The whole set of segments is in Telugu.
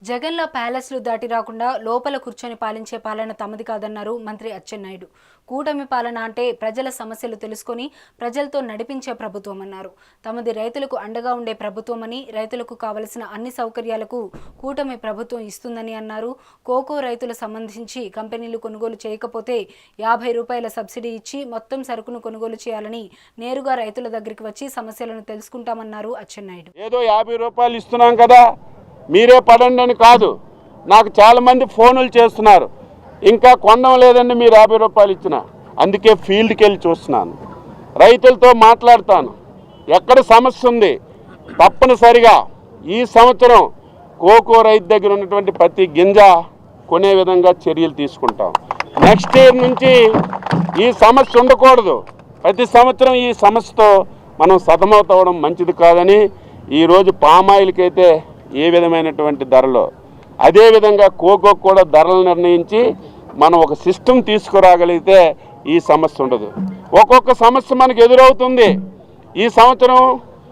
జగన్ల ప్యాలెస్లు దాటి రాకుండా లోపల కూర్చొని పాలించే పాలన తమది కాదన్నారు మంత్రి అచ్చెన్నాయుడు. కూటమి పాలన అంటే ప్రజల సమస్యలు తెలుసుకొని ప్రజలతో నడిపించే ప్రభుత్వం అన్నారు. తమది రైతులకు అండగా ఉండే ప్రభుత్వమని, రైతులకు కావలసిన అన్ని సౌకర్యాలకు కూటమి ప్రభుత్వం ఇస్తుందని అన్నారు. కోకో రైతుల సంబంధించి కంపెనీలు కొనుగోలు చేయకపోతే 50 రూపాయల సబ్సిడీ ఇచ్చి మొత్తం సరుకును కొనుగోలు చేయాలని నేరుగా రైతుల దగ్గరికి వచ్చి సమస్యలను తెలుసుకుంటామన్నారు అచ్చెన్నాయుడు. ఏదో 50 రూపాయలు ఇస్తున్నాం కదా మీరే పడండి అని కాదు, నాకు చాలామంది ఫోన్లు చేస్తున్నారు, ఇంకా కొనడం లేదండి మీరు 50 రూపాయలు ఇచ్చిన. అందుకే ఫీల్డ్కి వెళ్ళి చూస్తున్నాను, రైతులతో మాట్లాడతాను, ఎక్కడ సమస్య ఉంది తప్పనిసరిగా ఈ సంవత్సరం కోకో రైతు దగ్గర ఉన్నటువంటి ప్రతి గింజ కొనే విధంగా చర్యలు తీసుకుంటాం. నెక్స్ట్ ఇయర్ నుంచి ఈ సమస్య ఉండకూడదు. ప్రతి సంవత్సరం ఈ సమస్యతో మనం సతమతవడం మంచిది కాదని ఈరోజు పామాయిల్కి అయితే ఏ విధమైనటువంటి ధరలో అదేవిధంగా కోకో కూడా ధరలు నిర్ణయించి మనం ఒక సిస్టమ్ తీసుకురాగలిగితే ఈ సమస్య ఉండదు. ఒక్కొక్క సమస్య మనకు ఎదురవుతుంది. ఈ సంవత్సరం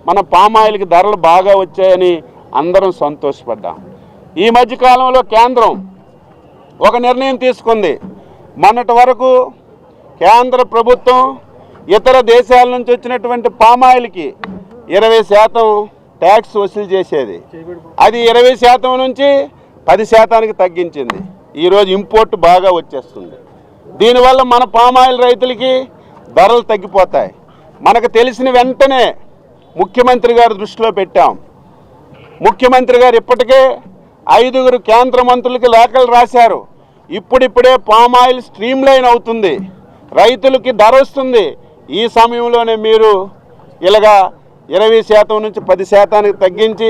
మన పామాయిల్కి ధరలు బాగా వచ్చాయని అందరం సంతోషపడ్డాం. ఈ మధ్యకాలంలో కేంద్రం ఒక నిర్ణయం తీసుకుంది. మొన్నటి వరకు కేంద్ర ప్రభుత్వం ఇతర దేశాల నుంచి వచ్చినటువంటి పామాయిల్కి 20% ట్యాక్స్ వసూలు చేసేది. అది 20% నుంచి 10%కి తగ్గించింది. ఈరోజు ఇంపోర్ట్ బాగా వచ్చేస్తుంది. దీనివల్ల మన పామాయిల్ రైతులకి ధరలు తగ్గిపోతాయి. మనకు తెలిసిన వెంటనే ముఖ్యమంత్రి గారి దృష్టిలో పెట్టాం. ముఖ్యమంత్రి గారు ఇప్పటికే 5 కేంద్ర మంత్రులకి లేఖలు రాశారు. ఇప్పుడిప్పుడే పామాయిల్ స్ట్రీమ్ లైన్ అవుతుంది, రైతులకి ధర వస్తుంది. ఈ సమయంలోనే మీరు ఇలాగా 20% నుంచి 10%కి తగ్గించి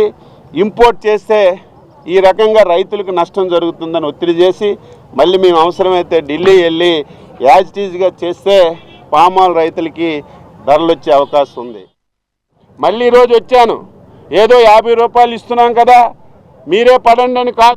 ఇంపోర్ట్ చేస్తే ఈ రకంగా రైతులకు నష్టం జరుగుతుందని ఒత్తిడి చేసి మళ్ళీ మేము అవసరమైతే ఢిల్లీ వెళ్ళి యాజిటీజ్గా చేస్తే పామాయిల్ రైతులకి ధరలు వచ్చే అవకాశం ఉంది. మళ్ళీ ఈరోజు వచ్చాను, ఏదో 50 రూపాయలు ఇస్తున్నాం కదా మీరే పడండి అని కాదు.